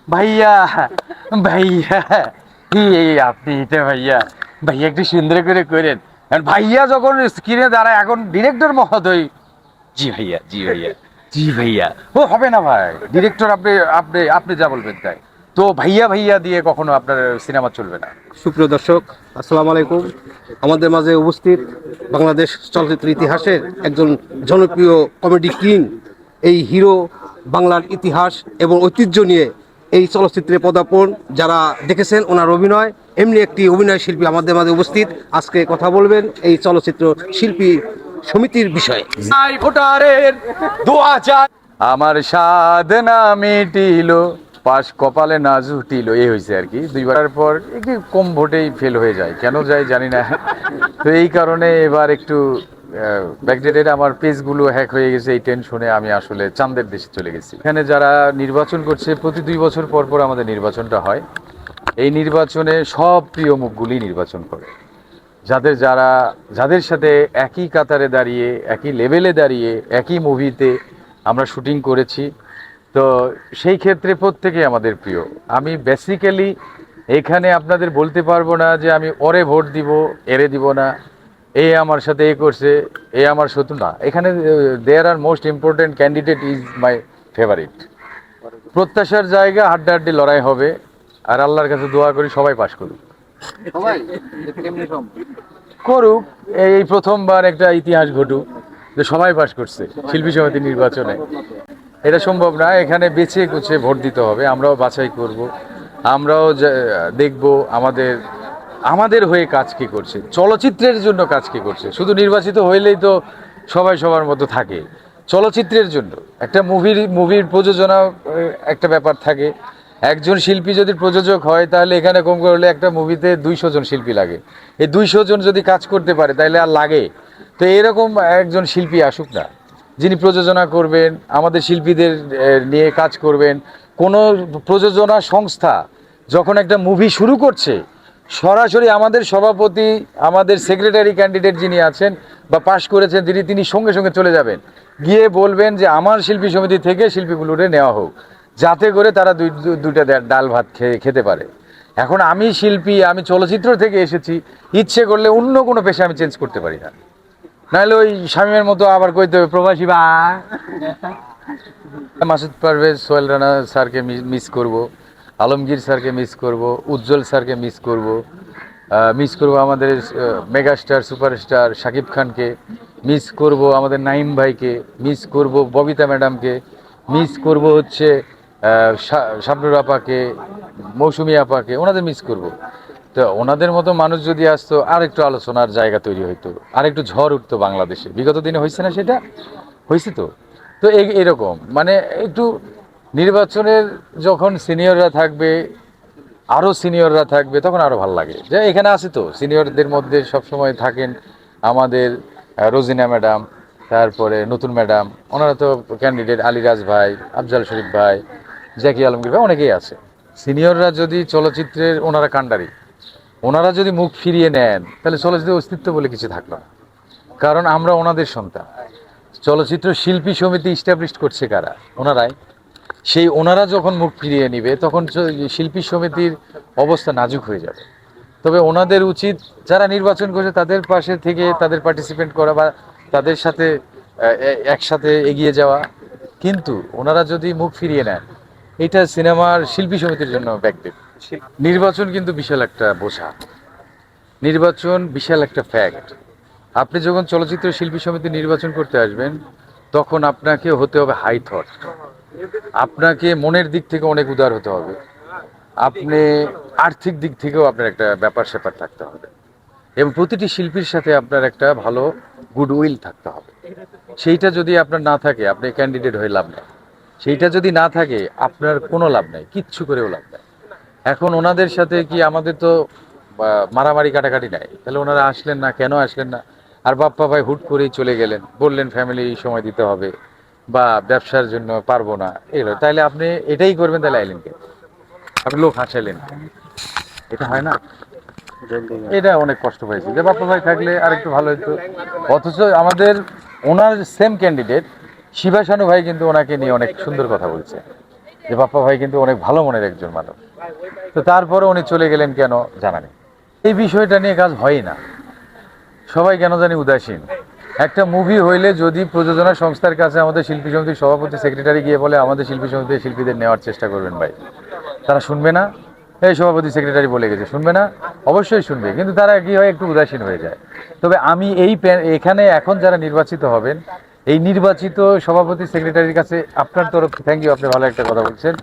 ভাইয়া ভাইয়া এই আপনি এটা ভাইয়া ভাইয়া একটু সুন্দর করে করেন। কারণ ভাইয়া যখন স্ক্রিনে দাঁড়ায় এখন ডিরেক্টর মহোদয়, জি ভাইয়া জি ভাইয়া জি ভাইয়া, ও হবে না ভাই, ডিরেক্টর আপনি আপনি আপনি যা বলবেন তাই। তো ভাইয়া ভাইয়া দিয়ে কখনো আপনার সিনেমা চলবে না। সুপ্রিয় দর্শক, আসসালামু আলাইকুম। আমাদের মাঝে উপস্থিত বাংলাদেশ চলচ্চিত্র ইতিহাসের একজন জনপ্রিয় কমেডি কিং, এই হিরো বাংলার ইতিহাস এবং ঐতিহ্য নিয়ে এই চলচ্চিত্রে পদার্পণ যারা দেখেছেন ওনার অভিনয়, এমনি একটি অভিনয় শিল্পী আমাদের মাঝে উপস্থিত। আজকে কথা বলবেন এই চলচ্চিত্র শিল্পী সমিতির বিষয়ে। ভোটারের দোয়া চাই, আমার সাধনা মিটিল, পাশ কপালে না জুটিল, এই হয়েছে আর কি। দুইবার পর একটু কম ভোটেই ফেল হয়ে যায়, কেন যায় জানি না। তো এই কারণে এবার একটু ব্যাকডেটেড, আমার পেজগুলো হ্যাক হয়ে গেছে, এই টেনশনে আমি আসলে চাঁদের দেশে চলে গেছি। এখানে যারা নির্বাচন করছে, প্রতি 2 বছর পর পর আমাদের নির্বাচনটা হয়। এই নির্বাচনে সব প্রিয় মুখগুলি নির্বাচন করে, যাদের সাথে একই কাতারে দাঁড়িয়ে, একই লেভেলে দাঁড়িয়ে, একই মুভিতে আমরা শুটিং করেছি। তো সেই ক্ষেত্রে প্রত্যেকেই আমাদের প্রিয়। আমি বেসিক্যালি এখানে আপনাদের বলতে পারবো না যে আমি ওরে ভোট দিব, এরে দিব না, এ আমার সাথে এ করছে, এ আমার শত্রু না। এখানে there are most important candidate is my favourite. প্রত্যাশার জায়গা, হাড্ডাহাড্ডি লড়াই হবে, আর আল্লাহর কাছে দোয়া করি সবাই পাশ করুক। করুক, এই প্রথমবার একটা ইতিহাস ঘটুক যে সবাই পাশ করছে শিল্পী সমিতি নির্বাচনে। এটা সম্ভব না, এখানে বেছে কুছে ভোট দিতে হবে, আমরাও বাছাই করব, আমরাও দেখব আমাদের আমাদের হয়ে কাজ কি করছে, চলচ্চিত্রের জন্য কাজ কি করছে। শুধু নির্বাচিত হইলেই তো সবাই সবার মতো থাকে, চলচ্চিত্রের জন্য একটা মুভির প্রযোজনা একটা ব্যাপার থাকে। একজন শিল্পী যদি প্রযোজক হয় তাহলে এখানে কম করলে একটা মুভিতে 200 জন শিল্পী লাগে। এই 200 জন যদি কাজ করতে পারে তাহলে আর লাগে। তো এরকম একজন শিল্পী আসুক না, যিনি প্রযোজনা করবেন, আমাদের শিল্পীদের নিয়ে কাজ করবেন। কোনো প্রযোজনা সংস্থা যখন একটা মুভি শুরু করছে, সরাসরি আমাদের সভাপতি, আমাদের সেক্রেটারি ক্যান্ডিডেট যিনি আছেন বা পাশ করেছেন তিনি সঙ্গে সঙ্গে চলে যাবেন, গিয়ে বলবেন যে আমার শিল্পী সমিতি থেকে শিল্পীগুলোরে নেওয়া হোক, যাতে করে তারা দুইটা ডাল ভাত খেতে পারে। এখন আমি শিল্পী, আমি চলচ্চিত্র থেকে এসেছি, ইচ্ছে করলে অন্য কোনো পেশা আমি চেঞ্জ করতে পারি না, নাহলে ওই স্বামীর মতো আবার কইতে হবে প্রবাসী বা। মাসুদ পারভেজ, সোহেল রানা স্যারকে মিস করব, আলমগীর স্যারকে মিস করব, উজ্জ্বল স্যারকে মিস করব আমাদের মেগাস্টার সুপারস্টার শাকিব খানকে মিস করব, আমাদের নাইম ভাইকে মিস করব, ববিতা ম্যাডামকে মিস করব, হচ্ছে শাবনুর আপাকে, মৌসুমী আপাকে, ওনাদের মিস করব। তো ওনাদের মতো মানুষ যদি আসতো, আর একটু আলোচনার জায়গা তৈরি হইতো, আর একটু ঝড় উঠতো বাংলাদেশে। বিগত দিনে হয়েছে না, সেটা হয়েছে তো। তো এরকম মানে একটু নির্বাচনের যখন সিনিয়ররা থাকবে, আরও সিনিয়ররা থাকবে, তখন আরও ভালো লাগে। যে এখানে আছে তো সিনিয়রদের মধ্যে সবসময় থাকেন আমাদের রোজিনা ম্যাডাম, তারপরে নতুন ম্যাডাম, ওনারা তো ক্যান্ডিডেট, আলিরাজ ভাই, আফজাল শরীফ ভাই, জাকি আলমগীর ভাই, অনেকেই আছে। সিনিয়ররা যদি চলচ্চিত্রের, ওনারা কাণ্ডারি, ওনারা যদি মুখ ফিরিয়ে নেন তাহলে চলচ্চিত্রের অস্তিত্ব বলে কিছু থাকলো না। কারণ আমরা ওনাদের সন্তান। চলচ্চিত্র শিল্পী সমিতি ইস্টাবলিশ করছে কারা? ওনারাই। সেই ওনারা যখন মুখ ফিরিয়ে নিবে তখন শিল্পী সমিতির অবস্থা নাজুক হয়ে যাবে। তবে ওনাদের উচিত যারা নির্বাচন করছে তাদের পাশে থেকে তাদের পার্টিসিপেট করা বা তাদের সাথে একসাথে এগিয়ে যাওয়া। কিন্তু ওনারা যদি মুখ ফিরিয়ে নেন, এটা সিনেমার শিল্পী সমিতির জন্য ব্যাকডেট। নির্বাচন কিন্তু বিশাল একটা বোঝা, নির্বাচন বিশাল একটা ফ্যাক্ট। আপনি যখন চলচ্চিত্র শিল্পী সমিতি নির্বাচন করতে আসবেন তখন আপনাকে হতে হবে হাই থট, আপনাকে মনের দিক থেকে অনেক উদার হতে হবে, আপনি আর্থিক দিক থেকেও আপনার একটা ব্যাপার স্যাপার থাকতে হবে, এবং প্রতিটি শিল্পীর সাথে আপনার একটা ভালো গুডউইল থাকতে হবে। সেইটা যদি আপনার না থাকে আপনি ক্যান্ডিডেট হয়ে লাভ নেই। সেইটা যদি না থাকে আপনার কোনো লাভ নেই, কিচ্ছু করেও লাভ নেই। এখন ওনাদের সাথে কি আমাদের তো মারামারি কাটাকাটি নাই, তাহলে ওনারা আসলেন না, কেন আসলেন না? আর বাপ্পা ভাই হুট করেই চলে গেলেন, বললেন ফ্যামিলি সময় দিতে হবে বা ব্যবসার জন্য পারবো না, এগুলো। তাইলে আপনি এটাই করবেন, তাহলে আইলেন কে? আপনি লোক হাসাইলেন, এটা হয় না। এটা অনেক কষ্ট পাইছি যে বাপ্পা ভাই থাকলে আর একটু ভালো হতো। অথচ আমাদের ওনার সেম ক্যান্ডিডেট শিবা শানু ভাই কিন্তু ওনাকে নিয়ে অনেক সুন্দর কথা বলছে। যে বাপ্পা ভাই কিন্তু অনেক ভালো মনের একজন মানুষ। তো তারপরে উনি চলে গেলেন কেন জানা নেই। এই বিষয়টা নিয়ে কাজ হয় না, সবাই কেন জানি উদাসীন। একটা মুভি হইলে যদি প্রযোজনা সংস্থার কাছে আমাদের শিল্পী সমিতির সভাপতি সেক্রেটারি গিয়ে বলে আমাদের শিল্পী সমিতির শিল্পীদের নেওয়ার চেষ্টা করবেন ভাই, তারা শুনবে না? এই সভাপতি সেক্রেটারি বলে গেছে, শুনবে না? অবশ্যই শুনবে, কিন্তু তারা কি হয়, একটু উদাসীন হয়ে যায়। তবে আমি এখানে এখন যারা নির্বাচিত হবেন, এই নির্বাচিত সভাপতি সেক্রেটারির কাছে আপনার তরফ, থ্যাংক ইউ, আপনি ভালো একটা কথা বলছেন,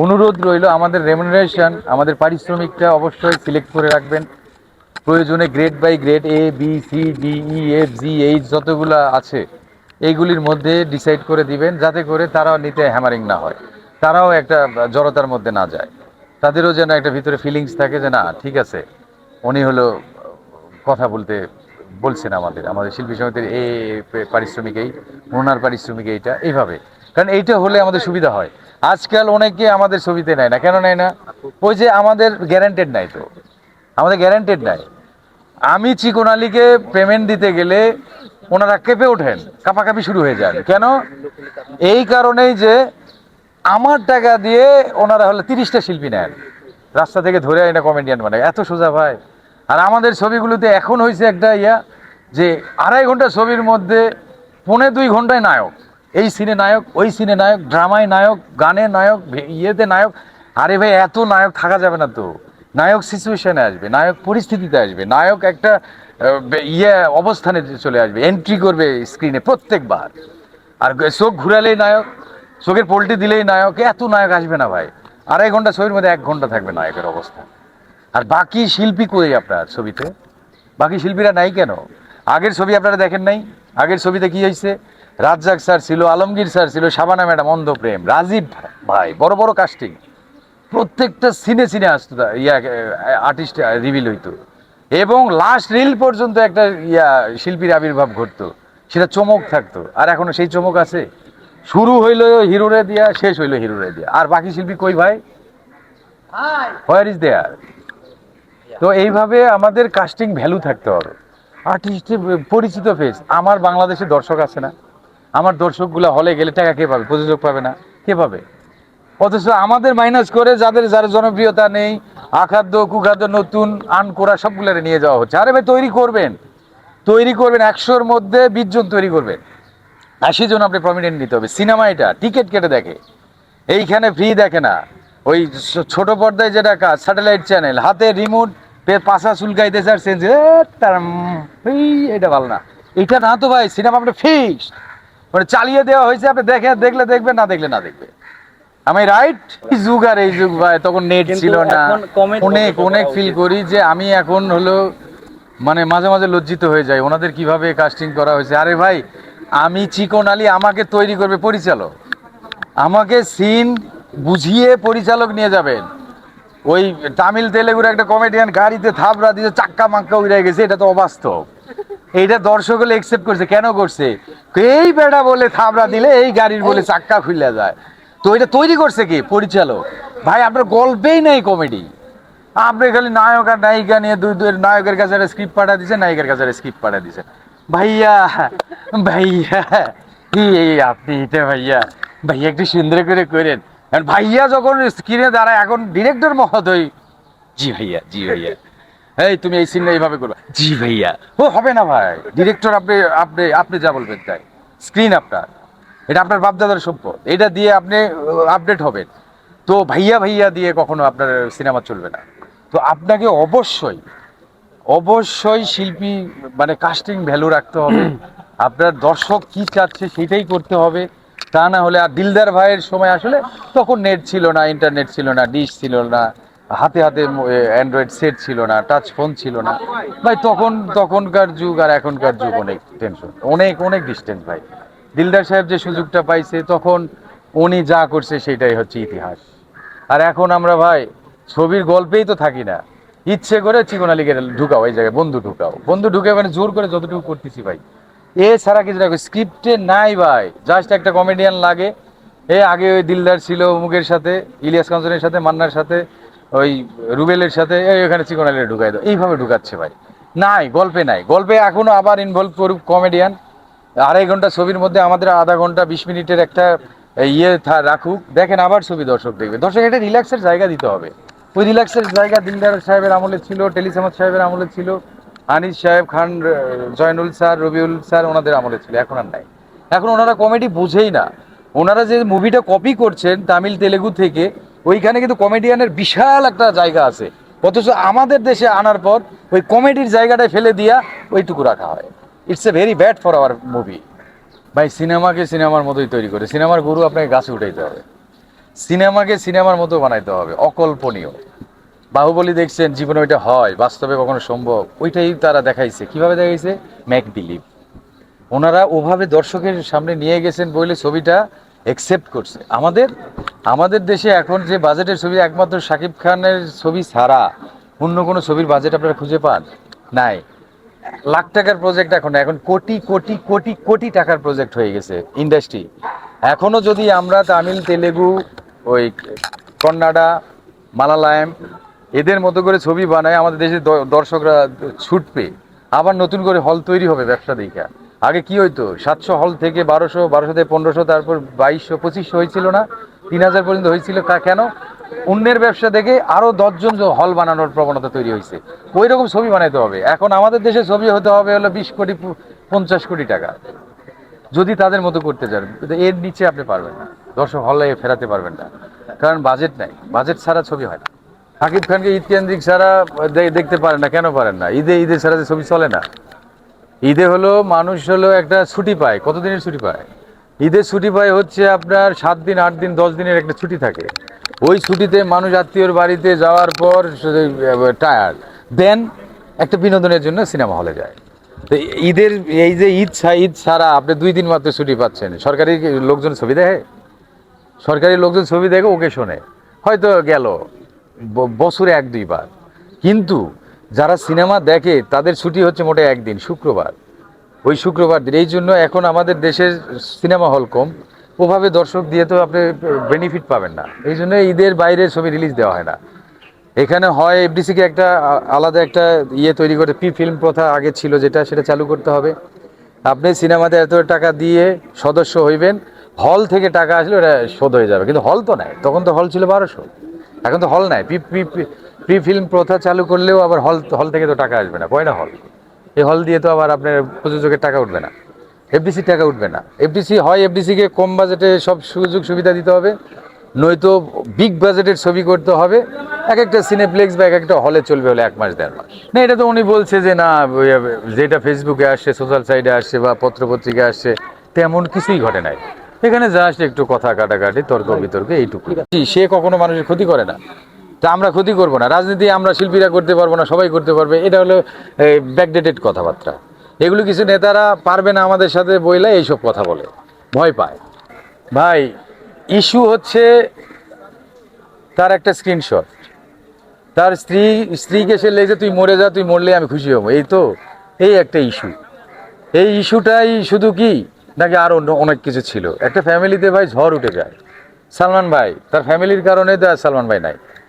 অনুরোধ রইল আমাদের রেমুনারেশন, আমাদের পারিশ্রমিকটা অবশ্যই সিলেক্ট করে রাখবেন। প্রয়োজনে grade by grade A B C D E F G H যতগুলো আছে এইগুলির মধ্যে ডিসাইড করে দিবেন, যাতে করে তারাও নিতে হ্যামারিং না হয়, তারাও একটা জড়তার মধ্যে না যায়, তাদেরও যেন একটা ভিতরে ফিলিংস থাকে যে না ঠিক আছে, উনি হলো কথা বলতে বলছেন আমাদের আমাদের শিল্পী সমিতির এই পারিশ্রমিক এই, ওনার পারিশ্রমিক এইটা, এইভাবে। কারণ এইটা হলে আমাদের সুবিধা হয়। আজকাল অনেকে আমাদের ছবিতে নেয় না, কেন নেয় না? ওই যে আমাদের গ্যারান্টেড নাই, তো আমাদের গ্যারান্টেড নাই। আমি চিকন আলীকে পেমেন্ট দিতে গেলে ওনারা কেঁপে ওঠেন, কাঁপাকাঁপি শুরু হয়ে যান। কেন? এই কারণেই যে আমার টাকা দিয়ে ওনারা হলে 30টা শিল্পী নেন, রাস্তা থেকে ধরে এটা কমেডিয়ান বানায়, এত সোজা ভাই। আর আমাদের ছবিগুলোতে এখন হয়েছে একটা যে 2.5 ঘন্টা ছবির মধ্যে 1.25 ঘন্টায় নায়ক, এই সিনে নায়ক, ওই সিনে নায়ক, ড্রামায় নায়ক, গানে নায়ক, ইয়েতে নায়ক। আরে ভাই এত নায়ক থাকা যাবে না তো। নায়ক সিচুয়েশনে আসবে, নায়ক পরিস্থিতিতে আসবে, নায়ক একটা অবস্থানে চলে আসবে, এন্ট্রি করবে স্ক্রিনে প্রত্যেকবার। আর চোখ ঘুরালেই নায়ক, চোখের পোল্টি দিলেই নায়ক, এত নায়ক আসবে না ভাই। 2.5 ঘন্টা ছবির মধ্যে 1 ঘন্টা থাকবে নায়কের অবস্থা। আর বাকি শিল্পী কই আপনার ছবিতে? বাকি শিল্পীরা নাই কেন? আগের ছবি আপনারা দেখেন নাই? আগের ছবিতে কি হয়েছে? রাজ্জাক স্যার ছিল, আলমগীর স্যার ছিল, শাবানা ম্যাডাম, অন্ধপ্রেম, রাজীব ভাই, বড় বড় কাস্টিং, প্রত্যেকটা সিনে সিনে আসতো, আর্টিস্ট রিভিল হইতো, এবং লাস্ট রিল পর্যন্ত একটা শিল্পীর আবির্ভাব ঘটতো, সেটা চমক থাকতো। আর এখনো সেই চমক আছে? শুরু হইলো হিরোরে দিয়া, শেষ হইলো হিরোরে দিয়া, আর বাকি শিল্পী কই ভাই? Where is there? তো এইভাবে আমাদের কাস্টিং ভ্যালু থাকতে হবে, আর্টিস্টের পরিচিত ফেস। আমার বাংলাদেশে দর্শক আছে না? আমার দর্শকগুলো হলে গেলে টাকা কে পাবে? প্রযোজক পাবে না? কে পাবে? অথচ আমাদের মাইনাস করে যার জনপ্রিয়তা নেই, আখাদ্য কুখাদ্য নতুন আন করা সবগুলোরে নিয়ে যাওয়া হচ্ছে। আরে ভাই তৈরি করবেন, 100-র মধ্যে 20 জন তৈরি করবেন, 80 জন আপনি প্রমিনেন্ট নিতে হবে। সিনেমা এটা টিকিট কেটে দেখে, এইখানে ফ্রি দেখে না। ওই ছোট পর্দায় যেটা কাজ, স্যাটেলাইট চ্যানেল, হাতে রিমোট, পাশা চুলকাইতেছে আর চেঞ্জ, তার এটা ভালো না, এটা না তো ভাই। সিনেমা আপনি ফিক্স মানে চালিয়ে দেওয়া হয়েছে, আপনি দেখলে দেখবেন, না দেখলে না দেখবে। আমি রাইট? এই যুগ আর এই যুগ ভাই, তখন নেট ছিল না। অনেক অনেক ফিল করি যে আমি এখন হলো মানে মাঝে মাঝে লজ্জিত হয়ে যাই, ওনাদের কিভাবে কাস্টিং করা হয়েছে। আরে ভাই আমি চিকন আলী, আমাকে তৈরি করবে পরিচালক, আমাকে সিন বুঝিয়ে পরিচালক নিয়ে যাবেন। ওই তামিল তেলেগুর একটা কমেডিয়ান গাড়িতে থাবড়া দিয়ে চাক্কা মাক্কা উড়ে গেছে, এটা তো অবাস্তব। এইটা দর্শক হলে একসেপ্ট করছে, কেন করছে? এই বেড়া বলে থাবড়া দিলে এই গাড়ির বলে চাক্কা খুলে যায়। তো এটা তৈরি করছে কি? পরিচালক। ভাই আপনার গল্পেই নেই কমেডি, আপনি খালি নায়ক আর নায়িকা নিয়ে দুই নায়কের কাছে একটা স্ক্রিপ্ট পাঠা দিচ্ছে, নায়িকার কাছে একটা স্ক্রিপ্ট পাঠা দিচ্ছে। ভাইয়া ভাইয়া এই আপনি এটা ভাইয়া, ভাইয়া একটু সুন্দর করে করেন। কারণ ভাইয়া যখন স্ক্রিনে দাঁড়ায়, এখন ডিরেক্টর মহোদয়, জি ভাইয়া, জি ভাইয়া, এই তুমি এই সিনটা এইভাবে করবে, জি ভাইয়া। ও হবে না ভাই, ডিরেক্টর আপনি আপনি আপনি যা বলবেন তাই। স্ক্রিন আপনার, এটা আপনার বাপদাদার সম্পদ, এটা দিয়ে আপনি আপডেট হবেন। তো ভাইয়া ভাইয়া দিয়ে কখনো আপনার সিনেমা চলবে না। তো আপনাকে অবশ্যই অবশ্যই শিল্পী মানে কাস্টিং ভ্যালু রাখতে হবে, আপনার দর্শক কি চাচ্ছে সেটাই করতে হবে। তা না হলে, আর দিলদার ভাইয়ের সময় আসলে তখন নেট ছিল না, ইন্টারনেট ছিল না, ডিশ ছিল না, হাতে হাতে অ্যান্ড্রয়েড সেট ছিল না, টাচ ফোন ছিল না ভাই। তখনকার যুগ আর এখনকার যুগ অনেক টেনশন, অনেক অনেক ডিস্টেন্স ভাই। দিলদার সাহেব যে সুযোগটা পাইছে তখন উনি যা করছে সেটাই হচ্ছে ইতিহাস। আর এখন আমরা ভাই ছবির গল্পেই তো থাকি না, ইচ্ছে করে চিকন আলীকে ঢুকাও এই জায়গায়, বন্ধু ঢুকাও, বন্ধু ঢুকে মানে জোর করে যতটুকু করতেছি ভাই, এছাড়া কিছু রাখবে স্ক্রিপ্টে নাই ভাই। জাস্ট একটা কমেডিয়ান লাগে, আগে ওই দিলদার ছিল মুখের সাথে, ইলিয়াস কাঞ্চনের সাথে, মান্নার সাথে, ওই রুবেলের সাথে, ওখানে চিকন আলী ঢুকাই দাও, এইভাবে ঢুকাচ্ছে ভাই। নাই গল্পে, নাই গল্পে, এখনো আবার ইনভলভ করুক কমেডিয়ান। 2.5 ঘন্টা ছবির মধ্যে আমাদের আধা ঘন্টা 20 মিনিটের একটা রাখুক, দেখেন আবার ছবি দর্শক দেখবে। দর্শক একটা রিল্যাক্সের জায়গা দিতে হবে। ওই রিল্যাক্সের জায়গা দিলদার সাহেবের আমলে ছিল, টেলিসামাদ সাহেবের আমলে ছিল, আনিস সাহেব, খান, জয়নুল স্যার, রবিউল স্যার, ওনাদের আমলে ছিল। এখন আর নাই। এখন ওনারা কমেডি বুঝেই না। ওনারা যে মুভিটা কপি করছেন তামিল তেলেগু থেকে, ওইখানে কিন্তু কমেডিয়ানের বিশাল একটা জায়গা আছে, অথচ আমাদের দেশে আনার পর ওই কমেডির জায়গাটায় ফেলে দিয়া ওইটুকু রাখা হয়। It's a very bad for our movie. ভাই, সিনেমাকে সিনেমার মতোই তৈরি করে, সিনেমার গরু আপনাকে গাছে উঠাইতে হবে, সিনেমাকে সিনেমার মতো বানাইতে হবে, অকল্পনীয়। বাহুবলী দেখছেন, জীবনে ওইটা হয়, বাস্তবে কখনো সম্ভব? ওইটাই তারা দেখাইছে। কিভাবে দেখাইছে? Mac believe. ওনারা ওভাবে দর্শকের সামনে নিয়ে গেছেন বলে ছবিটা অ্যাকসেপ্ট করছে। আমাদের দেশে এখন যে বাজেটের ছবি, একমাত্র শাকিব খানের ছবি ছাড়া অন্য কোনো ছবির বাজেট আপনারা খুঁজে পান? নাই। লাখ টাকার প্রজেক্ট এখন এখন কোটি কোটি কোটি কোটি টাকার প্রজেক্ট হয়ে গেছে ইন্ডাস্ট্রি। এখনো যদি আমরা তামিল, তেলেগু, ওই কন্নাডা, মালায়ালাম এদের মতো করে ছবি বানায়, আমাদের দেশের দর্শকরা ছুটবে। আবার নতুন করে হল তৈরি হবে ব্যবসা দেখা। আগে কি হইতো, 700 হল থেকে 1200, 1200 থেকে 1500, তারপর 2200, 2500 হয়েছিল না, 3000 পর্যন্ত হয়েছিল। কেন? অন্যের ব্যবসা দেখে আরো 10জন হল বানানোর প্রবণতা তৈরি হয়েছে। ওই রকম ছবি বানাইতে হবে। এখন আমাদের দেশে ছবি হতে হবে হলো 20 কোটি, 50 কোটি টাকা, যদি তাদের মতো করতে চান। কিন্তু এর নিচে আপনি পারবেন না, দর্শক হলে ফেরাতে পারবেন না, কারণ বাজেট নাই। বাজেট ছাড়া ছবি হয় না। শাকিব খানকে ঈদ কেন্দ্রিক ছাড়া দেখতে পারেন না। কেন পারেন না? ঈদে ছাড়া যে ছবি চলে না। ঈদে হলো মানুষ হলো একটা ছুটি পায়। কতদিনের ছুটি পায়? ঈদের ছুটি পায় হচ্ছে আপনার 7 দিন, 8 দিন, 10 দিনের একটা ছুটি থাকে। ওই ছুটিতে মানুষ আত্মীয়র বাড়িতে যাওয়ার পর টায়ার্ড, দেন একটা বিনোদনের জন্য সিনেমা হলে যায়। তো ঈদের এই যে ঈদ ছাড়া আপনি 2 দিন মাত্র ছুটি পাচ্ছেন। সরকারি লোকজন ছবি দেখে, সরকারি লোকজন ছবি দেখে ওকে শোনে, হয়তো গেল বছরে 1-2 বার। কিন্তু যারা সিনেমা দেখে তাদের ছুটি হচ্ছে মোটে একদিন, শুক্রবার। ওই শুক্রবার দিন। এই জন্য এখন আমাদের দেশের সিনেমা হল কম, ওভাবে দর্শক দিয়ে তো আপনি বেনিফিট পাবেন না। এই জন্য ঈদের বাইরে ছবি রিলিজ দেওয়া হয় না। এখানে হয় এফডিসিকে একটা আলাদা একটা তৈরি করে, প্রি ফিল্ম প্রথা আগে ছিল যেটা, সেটা চালু করতে হবে। আপনি সিনেমাতে এত টাকা দিয়ে সদস্য হইবেন, হল থেকে টাকা আসলে ওটা শোধ হয়ে যাবে। কিন্তু হল তো নাই, তখন তো হল ছিল 1200, এখন তো হল নাই। প্রি ফিল্ম প্রথা চালু করলেও আবার হল থেকে তো টাকা আসবে না। কয়টা হল? এই হল দিয়ে তো আবার আপনার প্রযোজকের টাকা উঠবে না, এফডিসির টাকা উঠবে না। এফডিসিকে কম বাজেটে সব সুযোগ সুবিধা দিতে হবে, নয়তো বিগ বাজেটের ছবি করতে হবে। এক একটা সিনেপ্লেক্স বা এক একটা হলে চলবে হলে 1 মাস 1.5 মাস। না, এটা তো উনি বলছে যে না, যেটা ফেসবুকে আসছে, সোশ্যাল সাইটে আসছে বা পত্রপত্রিকা আসছে, তেমন কিছুই ঘটে নাই। এখানে জাস্ট একটু কথা কাটাকাটি, তর্ক বিতর্কে, এইটুকু। সে কখনো মানুষের ক্ষতি করে না, তা আমরা ক্ষতি করবো না। রাজনীতি আমরা শিল্পীরা করতে পারবো না, সবাই করতে পারবে, এটা হলো ব্যাকডেটেড কথাবার্তা। এগুলো কিছু নেতারা পারবে না আমাদের সাথে বইলে এইসব কথা বলে, ভয় পায়। ভাই, ইস্যু হচ্ছে তার একটা স্ক্রিনশট, তার স্ত্রীকে সে লেগেছে, তুই মরে যা, তুই মরলে আমি খুশি হবো, এই তো, এই একটা ইস্যু। এই ইস্যুটাই শুধু কি, নাকি আরো অনেক কিছু ছিল? একটা ফ্যামিলিতে ভাই ঝড় উঠে যায়। সালমান ভাই, তার ফ্যামিলির কারণে তো আর সালমান ভাই নাই।